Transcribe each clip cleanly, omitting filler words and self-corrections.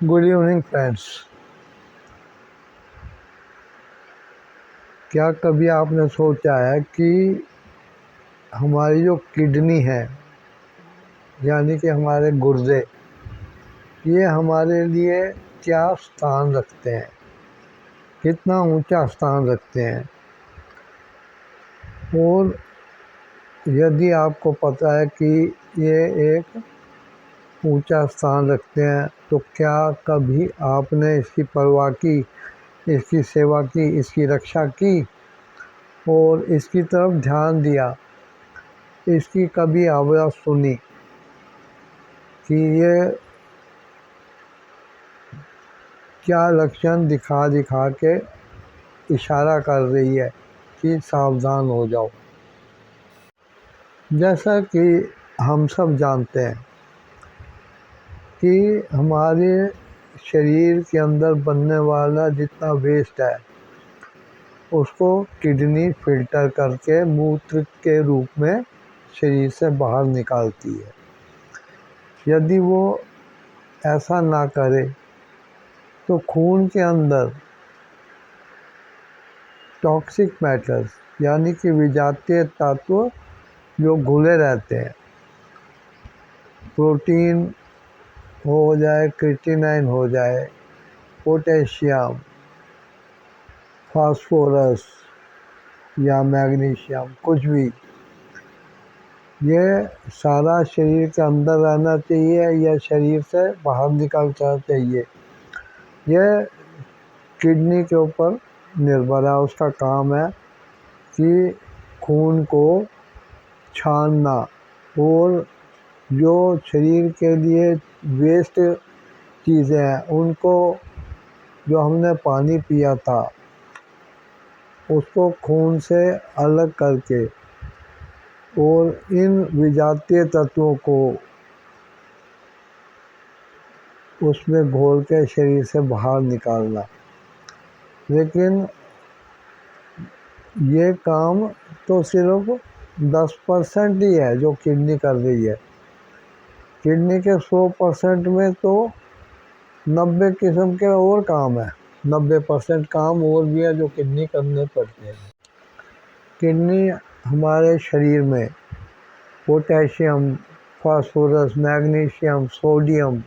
Good evening friends. क्या कभी आपने सोचा है कि हमारी जो किडनी है, यानी कि हमारे गुर्दे, ये हमारे लिए क्या स्थान रखते हैं, कितना ऊंचा स्थान रखते हैं। और यदि आपको पता है कि ये एक ऊंचा स्थान रखते हैं, तो क्या कभी आपने इसकी परवाह की, इसकी सेवा की, इसकी रक्षा की और इसकी तरफ ध्यान दिया, इसकी कभी आवाज़ सुनी कि ये क्या लक्षण दिखा दिखा के इशारा कर रही है कि सावधान हो जाओ। जैसा कि हम सब जानते हैं कि हमारे शरीर के अंदर बनने वाला जितना वेस्ट है, उसको किडनी फिल्टर करके मूत्र के रूप में शरीर से बाहर निकालती है। यदि वो ऐसा ना करे तो खून के अंदर टॉक्सिक मैटर्स, यानी कि विजातीय तत्व जो घुले रहते हैं, प्रोटीन हो जाए, क्रिएटिनिन हो जाए, पोटेशियम, फास्फोरस या मैग्नीशियम, कुछ भी, ये सारा शरीर के अंदर रहना चाहिए या शरीर से बाहर निकलना चाहिए। यह किडनी के ऊपर निर्भर है। उसका काम है कि खून को छानना और जो शरीर के लिए वेस्ट चीज़ें हैं, उनको, जो हमने पानी पिया था, उसको खून से अलग करके और इन विजातीय तत्वों को उसमें घोल के शरीर से बाहर निकालना। लेकिन ये काम तो सिर्फ 10% ही है जो किडनी कर रही है। किडनी के 100% में तो 90 किस्म के और काम है। 90% काम और भी है जो किडनी करने पड़ते हैं। किडनी हमारे शरीर में पोटेशियम, फास्फोरस, मैग्नीशियम, सोडियम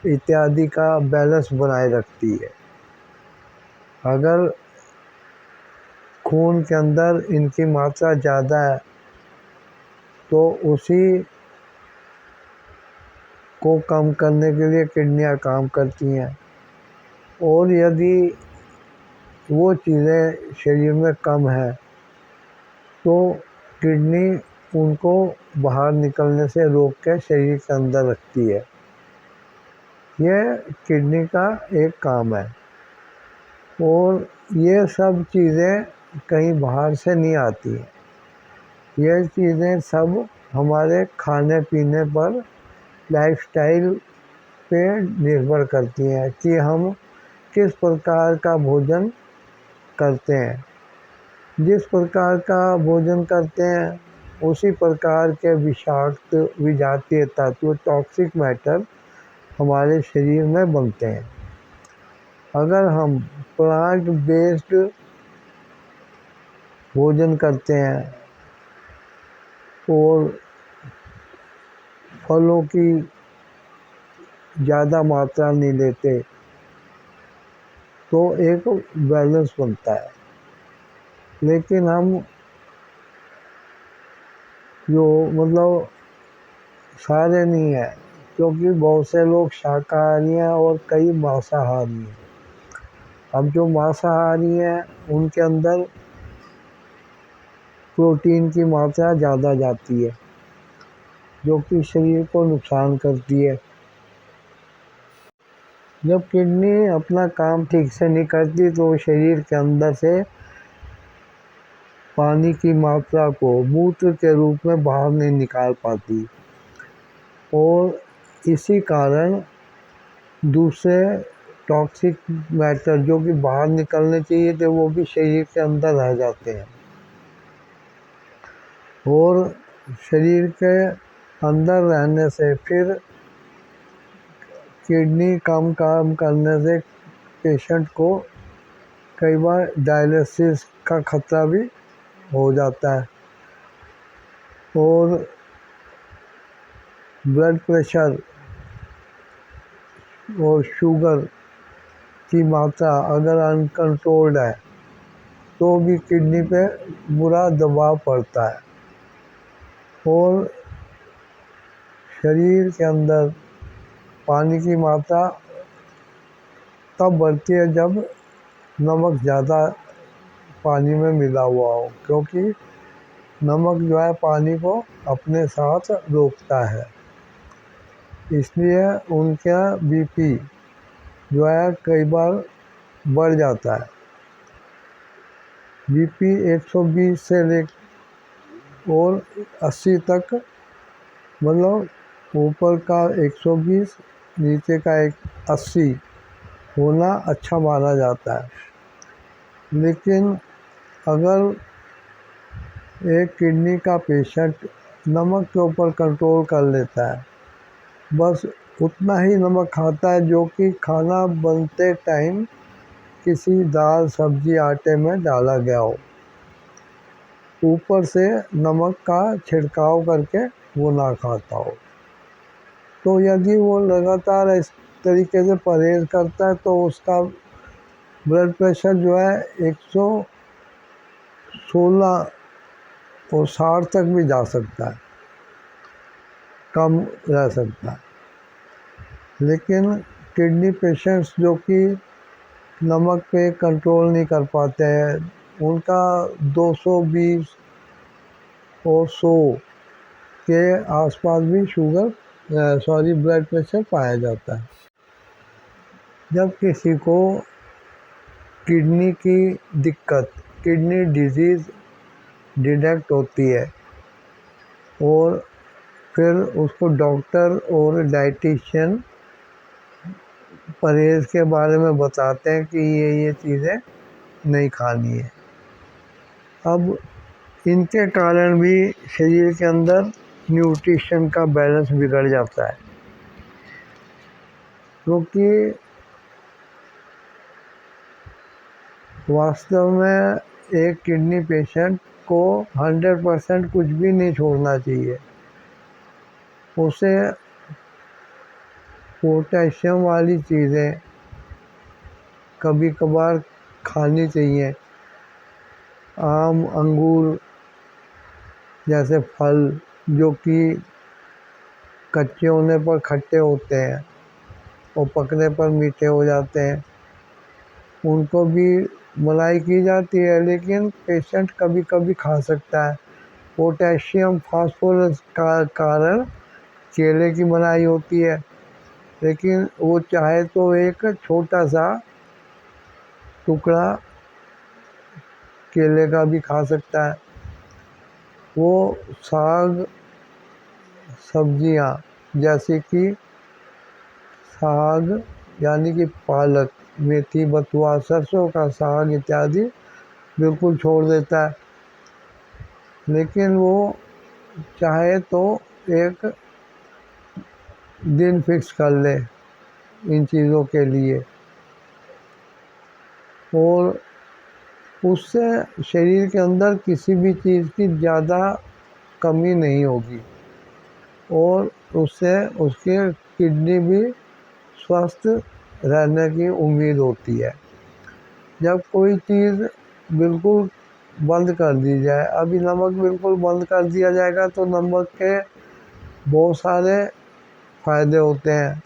इत्यादि का बैलेंस बनाए रखती है। अगर खून के अंदर इनकी मात्रा ज़्यादा है तो उसी को कम करने के लिए किडनियाँ काम करती हैं, और यदि वो चीज़ें शरीर में कम है तो किडनी उनको बाहर निकलने से रोक के शरीर के अंदर रखती है। यह किडनी का एक काम है। और ये सब चीज़ें कहीं बाहर से नहीं आती हैं। ये चीज़ें सब हमारे खाने पीने पर, लाइफस्टाइल पे निर्भर करती हैं कि हम किस प्रकार का भोजन करते हैं। जिस प्रकार का भोजन करते हैं उसी प्रकार के विषाक्त विजातीय तत्व, टॉक्सिक मैटर हमारे शरीर में बनते हैं। अगर हम प्लांट बेस्ड भोजन करते हैं और फलों की ज़्यादा मात्रा नहीं लेते तो एक बैलेंस बनता है। लेकिन हम जो मतलब सारे नहीं है, क्योंकि बहुत से लोग शाकाहारी हैं और कई मांसाहारी हैं। अब जो मांसाहारी हैं उनके अंदर प्रोटीन की मात्रा ज़्यादा जाती है, जो कि शरीर को नुकसान करती है। जब किडनी अपना काम ठीक से नहीं करती तो शरीर के अंदर से पानी की मात्रा को मूत्र के रूप में बाहर नहीं निकाल पाती, और इसी कारण दूसरे टॉक्सिक मैटर जो कि बाहर निकलने चाहिए थे वो भी शरीर के अंदर रह जाते हैं। और शरीर के अंदर रहने से फिर किडनी कम काम करने से पेशेंट को कई बार डायलिसिस का खतरा भी हो जाता है। और ब्लड प्रेशर और शुगर की मात्रा अगर अनकंट्रोल्ड है तो भी किडनी पे बुरा दबाव पड़ता है। और शरीर के अंदर पानी की मात्रा तब बढ़ती है जब नमक ज़्यादा पानी में मिला हुआ हो, क्योंकि नमक जो है पानी को अपने साथ रोकता है। इसलिए उनका बीपी जो है कई बार बढ़ जाता है। बीपी 120 से और 80 तक, मतलब ऊपर का 120 नीचे का 80 होना अच्छा माना जाता है। लेकिन अगर एक किडनी का पेशेंट नमक के ऊपर कंट्रोल कर लेता है, बस उतना ही नमक खाता है जो कि खाना बनते टाइम किसी दाल सब्जी आटे में डाला गया हो, ऊपर से नमक का छिड़काव करके वो ना खाता हो, तो यदि वो लगातार इस तरीके से परहेज़ करता है तो उसका ब्लड प्रेशर जो है 116 और 60 तक भी जा सकता है, कम रह सकता है। लेकिन किडनी पेशेंट्स जो कि नमक पे कंट्रोल नहीं कर पाते हैं, उनका 220 और 100 के आसपास भी ब्लड प्रेशर पाया जाता है। जब किसी को किडनी की दिक्कत, किडनी डिजीज़ डिटेक्ट होती है और फिर उसको डॉक्टर और डाइटिशियन परहेज़ के बारे में बताते हैं कि ये चीज़ें नहीं खानी है। अब इनके कारण भी शरीर के अंदर न्यूट्रिशन का बैलेंस बिगड़ जाता है, क्योंकि वास्तव में एक किडनी पेशेंट को 100% कुछ भी नहीं छोड़ना चाहिए। उसे पोटेशियम वाली चीज़ें कभी कभार खानी चाहिए। आम, अंगूर जैसे फल जो कि कच्चे होने पर खट्टे होते हैं और पकने पर मीठे हो जाते हैं, उनको भी मनाही की जाती है, लेकिन पेशेंट कभी कभी खा सकता है। पोटेशियम फास्फोरस का कारण केले की मनाही होती है, लेकिन वो चाहे तो एक छोटा सा टुकड़ा केले का भी खा सकता है। वो साग सब्जियां जैसे कि साग यानी कि पालक, मेथी, बथुआ, सरसों का साग इत्यादि बिल्कुल छोड़ देता है। लेकिन वो चाहे तो एक दिन फिक्स कर ले इन चीज़ों के लिए, और उससे शरीर के अंदर किसी भी चीज़ की ज़्यादा कमी नहीं होगी और उससे उसके किडनी भी स्वस्थ रहने की उम्मीद होती है। जब कोई चीज़ बिल्कुल बंद कर दी जाए, अभी नमक बिल्कुल बंद कर दिया जाएगा तो नमक के बहुत सारे फ़ायदे होते हैं।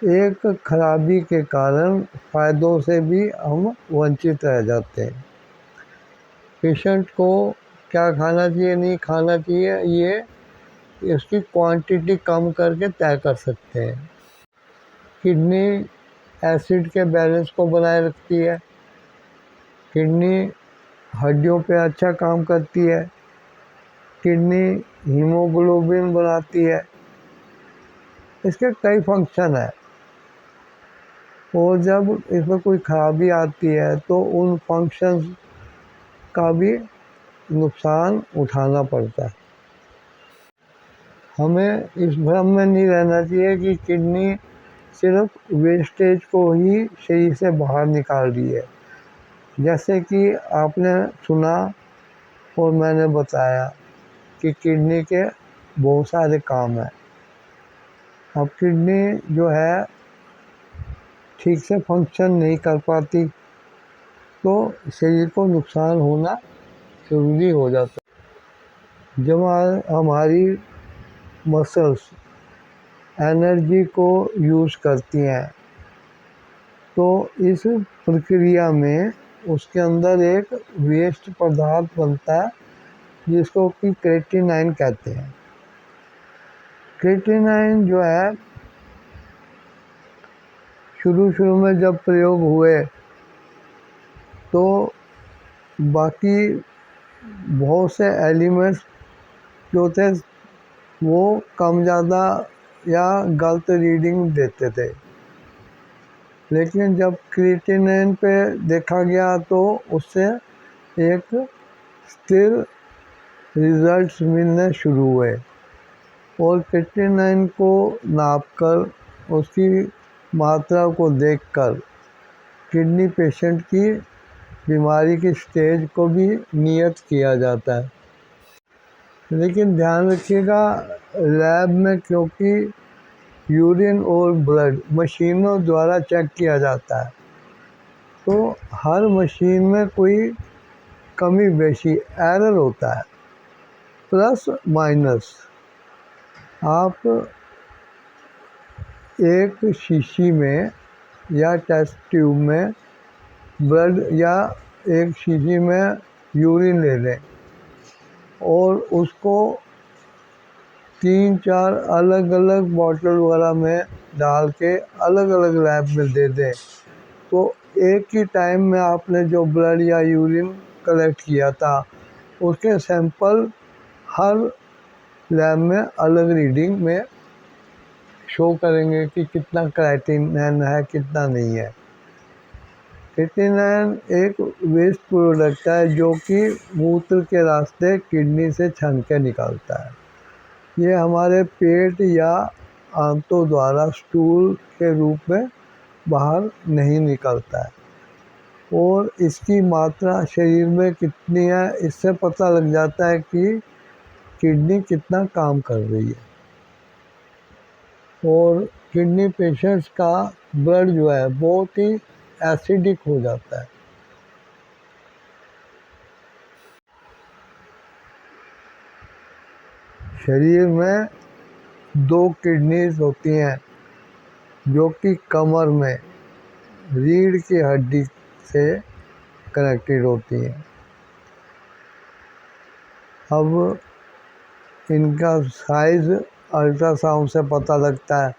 एक खराबी के कारण फ़ायदों से भी हम वंचित रह जाते हैं। पेशेंट को क्या खाना चाहिए, नहीं खाना चाहिए, ये इसकी क्वांटिटी कम करके तय कर सकते हैं। किडनी एसिड के बैलेंस को बनाए रखती है। किडनी हड्डियों पे अच्छा काम करती है। किडनी हीमोग्लोबिन बनाती है। इसके कई फंक्शन है, और जब इसमें कोई खराबी आती है तो उन फंक्शंस का भी नुकसान उठाना पड़ता है। हमें इस भ्रम में नहीं रहना चाहिए कि किडनी सिर्फ वेस्टेज को ही शरीर से बाहर निकाल रही है। जैसे कि आपने सुना और मैंने बताया कि किडनी के बहुत सारे काम हैं। अब किडनी जो है ठीक से फंक्शन नहीं कर पाती तो शरीर को नुकसान होना ज़रूरी हो जाता है। जब हमारी मसल्स एनर्जी को यूज़ करती हैं तो इस प्रक्रिया में उसके अंदर एक वेस्ट पदार्थ बनता है जिसको कि क्रेटिनाइन कहते हैं। क्रेटिनाइन जो है शुरू में जब प्रयोग हुए तो बाकी बहुत से एलिमेंट्स जो थे वो कम ज़्यादा या गलत रीडिंग देते थे, लेकिन जब क्रिएटिनिन पे देखा गया तो उससे एक स्थिर रिजल्ट्स मिलने शुरू हुए और क्रिएटिनिन को नापकर उसकी मात्रा को देखकर किडनी पेशेंट की बीमारी की स्टेज को भी नियत किया जाता है। लेकिन ध्यान रखिएगा, लैब में क्योंकि यूरिन और ब्लड मशीनों द्वारा चेक किया जाता है तो हर मशीन में कोई कमी बेशी एरर होता है, प्लस माइनस। आप एक शीशी में या टेस्ट ट्यूब में ब्लड या एक शीशी में यूरिन ले लें और उसको 3-4 अलग अलग बॉटल वगैरह में डाल के अलग अलग लैब में दे दें तो एक ही टाइम में आपने जो ब्लड या यूरिन कलेक्ट किया था उसके सैंपल हर लैब में अलग रीडिंग में शो करेंगे कि कितना क्रेटिनिन है कितना नहीं है। क्रेटिनिन एक वेस्ट प्रोडक्ट है जो कि मूत्र के रास्ते किडनी से छन के निकलता है। ये हमारे पेट या आंतों द्वारा स्टूल के रूप में बाहर नहीं निकलता है और इसकी मात्रा शरीर में कितनी है इससे पता लग जाता है कि किडनी कितना काम कर रही है। और किडनी पेशेंट्स का ब्लड जो है बहुत ही एसिडिक हो जाता है। शरीर में 2 किडनीज होती हैं जो कि कमर में रीढ़ की हड्डी से कनेक्टेड होती हैं। अब इनका साइज़ अल्ट्रासाउंड से पता लगता है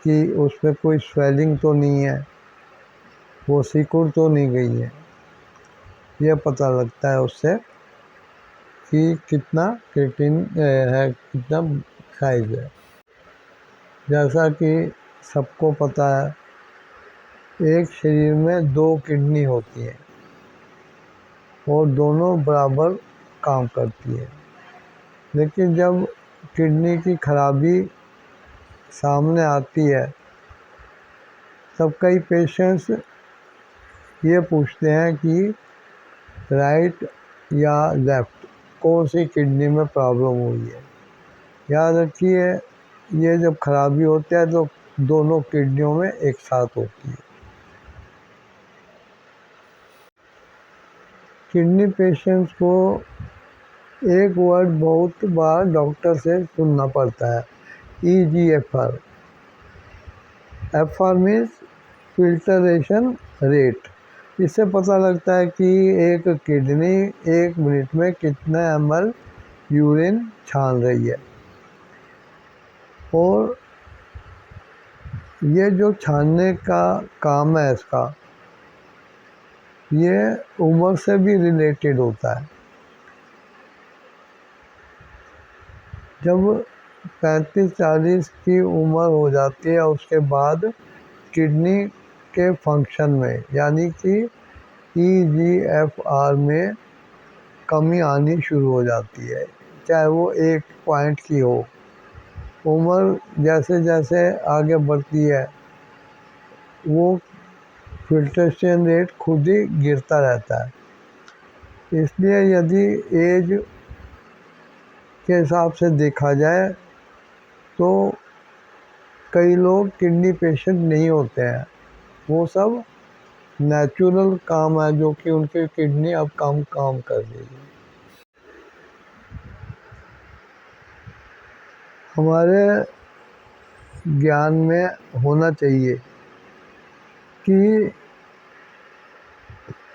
कि उसमें कोई स्वेलिंग तो नहीं है, वो सिकुड़ तो नहीं गई है। यह पता लगता है उससे कि कितना क्रिएटिन है, कितना साइज़ है। जैसा कि सबको पता है एक शरीर में 2 किडनी होती हैं और दोनों बराबर काम करती है, लेकिन जब किडनी की खराबी सामने आती है तब कई पेशेंट्स ये पूछते हैं कि राइट या लेफ़्ट कौन सी किडनी में प्रॉब्लम हुई है। याद रखिए, ये जब खराबी होती है तो दोनों किडनियों में एक साथ होती है। किडनी पेशेंट्स को एक वर्ड बहुत बार डॉक्टर से सुनना पड़ता है, EGFR। FR means filtration rate. इससे पता लगता है कि एक किडनी 1 मिनट में कितना ml यूरिन छान रही है। और ये जो छानने का काम है इसका, ये उम्र से भी रिलेटेड होता है। जब 35-40 की उम्र हो जाती है उसके बाद किडनी के फंक्शन में यानी कि EGFR में कमी आनी शुरू हो जाती है, चाहे वो 1 पॉइंट की हो उम्र जैसे जैसे आगे बढ़ती है वो फिल्ट्रेशन रेट खुद ही गिरता रहता है। इसलिए यदि एज के हिसाब से देखा जाए तो कई लोग किडनी पेशेंट नहीं होते हैं, वो सब नेचुरल काम है जो कि उनकी किडनी अब कम काम कर रही है। हमारे ज्ञान में होना चाहिए कि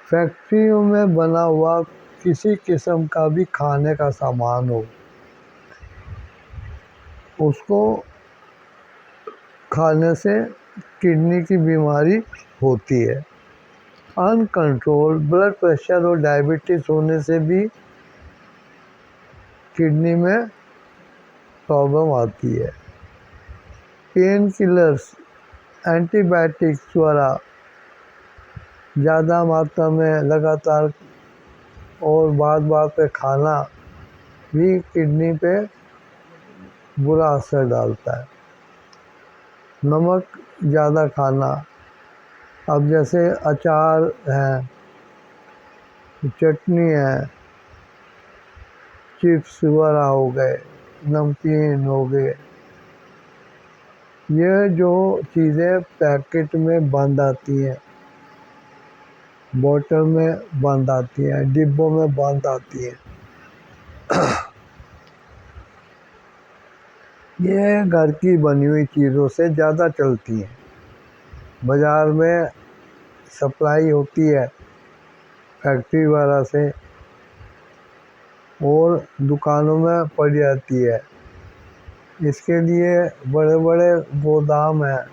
फैक्ट्रियों में बना हुआ किसी किस्म का भी खाने का सामान हो, उसको खाने से किडनी की बीमारी होती है। अनकंट्रोल ब्लड प्रेशर और डायबिटीज़ होने से भी किडनी में प्रॉब्लम आती है। पेन किलर्स, एंटीबायोटिक्स द्वारा ज़्यादा मात्रा में लगातार और बार बार पे खाना भी किडनी पे बुरा असर डालता है। नमक ज़्यादा खाना, अब जैसे अचार है, चटनी है, चिप्स वगैरह हो गए, नमकीन हो गए, ये जो चीज़ें पैकेट में बंद आती हैं, बोतल में बंद आती हैं, डिब्बों में बंद आती हैं, ये घर की बनी हुई चीज़ों से ज़्यादा चलती हैं। बाज़ार में सप्लाई होती है फैक्ट्री वगैरह से और दुकानों में पड़ी रहती है। इसके लिए बड़े बड़े गोदाम हैं,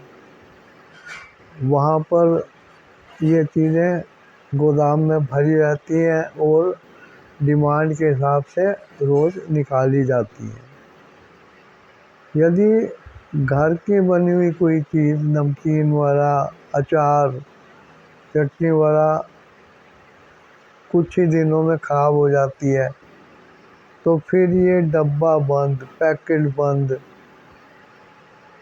वहाँ पर ये चीज़ें गोदाम में भरी रहती हैं और डिमांड के हिसाब से रोज़ निकाली जाती हैं। यदि घर की बनी हुई कोई चीज़, नमकीन वगैरह, अचार, चटनी वगैरह कुछ ही दिनों में ख़राब हो जाती है तो फिर ये डब्बा बंद, पैकेट बंद,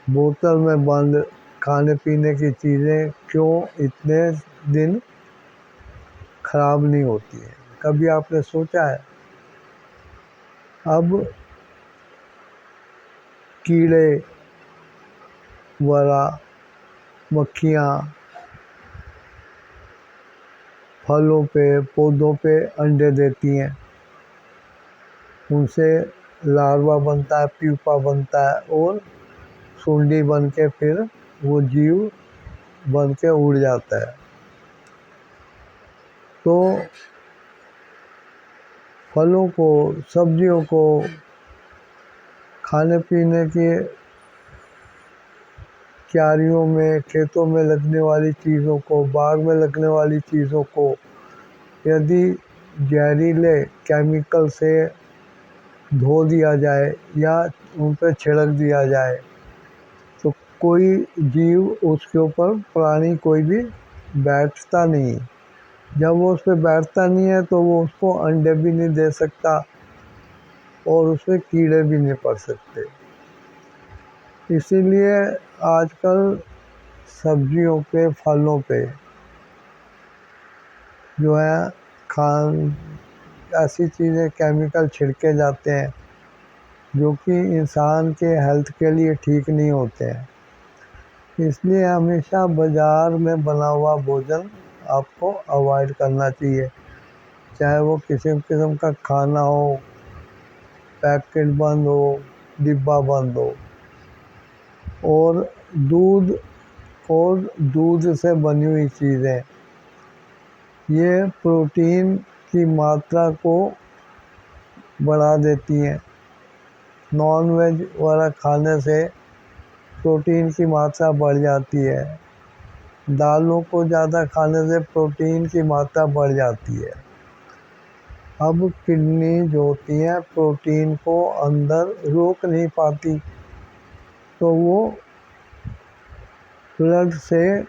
बोतल में बंद खाने पीने की चीज़ें क्यों इतने दिन ख़राब नहीं होती है? कभी आपने सोचा है? अब कीड़े वगैरह, मक्खियाँ फलों पे, पौधों पे अंडे देती हैं, उनसे लार्वा बनता है, प्यूपा बनता है और सुंडी बन के फिर वो जीव बन के उड़ जाता है। तो फलों को, सब्जियों को, खाने पीने की क्यारियों में, खेतों में लगने वाली चीज़ों को, बाग में लगने वाली चीज़ों को यदि जहरीले केमिकल से धो दिया जाए या उन पर छिड़क दिया जाए तो कोई जीव उसके ऊपर, प्राणी कोई भी बैठता नहीं। जब वो उस पर बैठता नहीं है तो वो उसको अंडे भी नहीं दे सकता और उसमें कीड़े भी नहीं पड़ सकते। इसीलिए आजकल सब्जियों पे, फलों पे जो है ऐसी चीज़ें केमिकल छिड़के जाते हैं जो कि इंसान के हेल्थ के लिए ठीक नहीं होते हैं। इसलिए हमेशा बाज़ार में बना हुआ भोजन आपको अवॉइड करना चाहिए, चाहे वो किसी किस्म का खाना हो, पैकेट बंद हो, डिब्बा बंद हो। और दूध और दूध से बनी हुई चीज़ें, ये प्रोटीन की मात्रा को बढ़ा देती हैं। नॉन वेज वगैरह खाने से प्रोटीन की मात्रा बढ़ जाती है, दालों को ज़्यादा खाने से प्रोटीन की मात्रा बढ़ जाती है। अब किडनी जो होती है प्रोटीन को अंदर रोक नहीं पाती, तो वो ब्लड से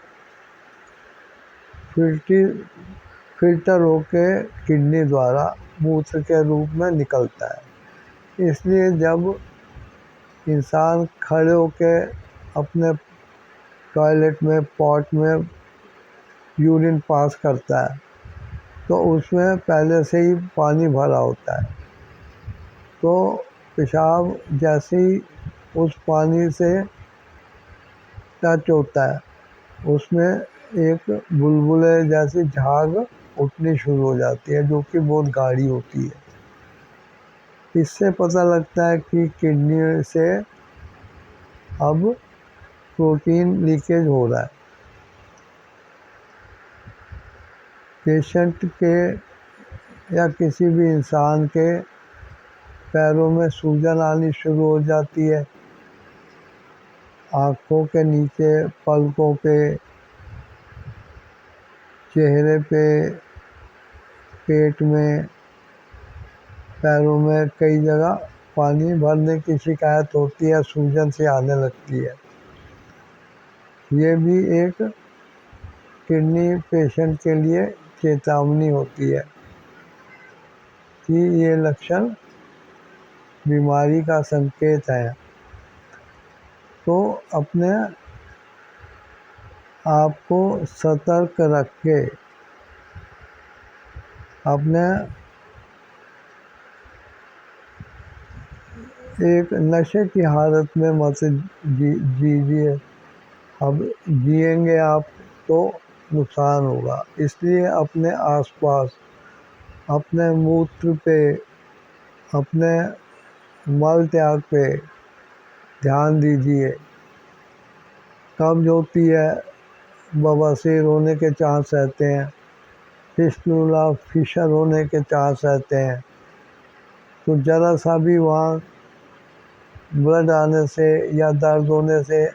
फिल्टर होके किडनी द्वारा मूत्र के रूप में निकलता है। इसलिए जब इंसान खड़े होके अपने टॉयलेट में पॉट में यूरिन पास करता है तो उसमें पहले से ही पानी भरा होता है, तो पेशाब जैसे ही उस पानी से टच होता है उसमें एक बुलबुले जैसी झाग उठनी शुरू हो जाती है जो कि बहुत गाढ़ी होती है। इससे पता लगता है कि किडनी से अब प्रोटीन लीकेज हो रहा है। पेशेंट के या किसी भी इंसान के पैरों में सूजन आनी शुरू हो जाती है, आँखों के नीचे, पलकों पे, चेहरे पे, पेट में, पैरों में कई जगह पानी भरने की शिकायत होती है, सूजन से आने लगती है। ये भी एक किडनी पेशेंट के लिए चेतावनी होती है कि ये लक्षण बीमारी का संकेत है। तो अपने आप को सतर्क रख के अपने एक नशे की हालत में मत जीजिए। अब जिएंगे आप तो नुकसान होगा, इसलिए अपने आसपास, अपने मूत्र पे, अपने मल त्याग पे ध्यान दीजिए। कब्ज होती है, बवासीर होने के चांस रहते हैं, फिस्टुला फिशर होने के चांस रहते हैं, तो ज़रा सा भी वहाँ ब्लड आने से या दर्द होने से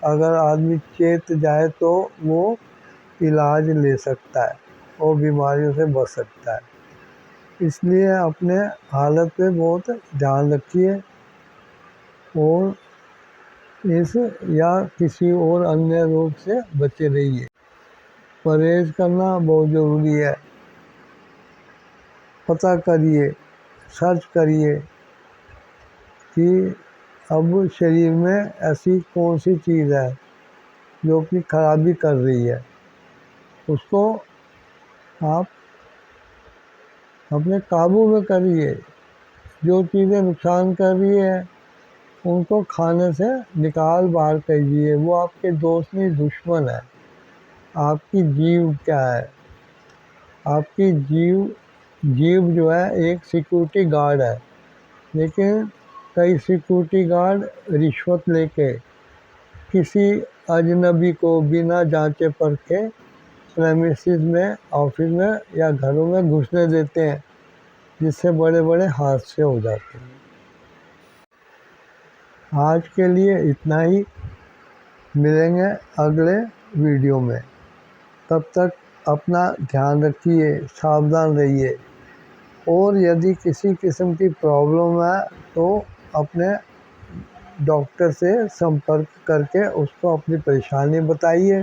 अगर आदमी चेत जाए तो वो इलाज ले सकता है और बीमारियों से बच सकता है। इसलिए अपने हालत पे बहुत ध्यान रखिए और इस या किसी और अन्य रोग से बचे रहिए। परहेज करना बहुत ज़रूरी है। पता करिए, सर्च करिए कि अब शरीर में ऐसी कौन सी चीज़ है जो कि खराबी कर रही है, उसको आप अपने काबू में करिए। जो चीज़ें नुकसान कर रही है उनको खाने से निकाल बाहर कीजिए। वो आपके दोस्त नहीं, दुश्मन है। आपकी जीव क्या है? आपकी जीव जो है एक सिक्योरिटी गार्ड है, लेकिन कई सिक्योरिटी गार्ड रिश्वत लेके किसी अजनबी को बिना जांचे परखे प्रेमिसेस में, ऑफिस में या घरों में घुसने देते हैं, जिससे बड़े बड़े हादसे हो जाते हैं। आज के लिए इतना ही, मिलेंगे अगले वीडियो में। तब तक अपना ध्यान रखिए, सावधान रहिए और यदि किसी किस्म की प्रॉब्लम है तो अपने डॉक्टर से संपर्क करके उसको अपनी परेशानी बताइए।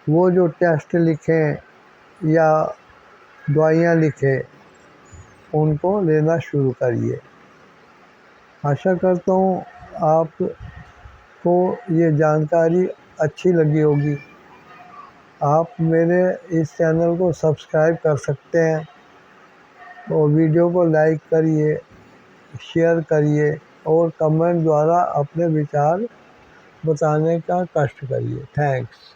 वो जो टेस्ट लिखें या दवाइयाँ लिखें उनको लेना शुरू करिए। आशा करता हूँ आपको ये जानकारी अच्छी लगी होगी। आप मेरे इस चैनल को सब्सक्राइब कर सकते हैं और वीडियो को लाइक करिए, शेयर करिए और कमेंट द्वारा अपने विचार बताने का कष्ट करिए। थैंक्स।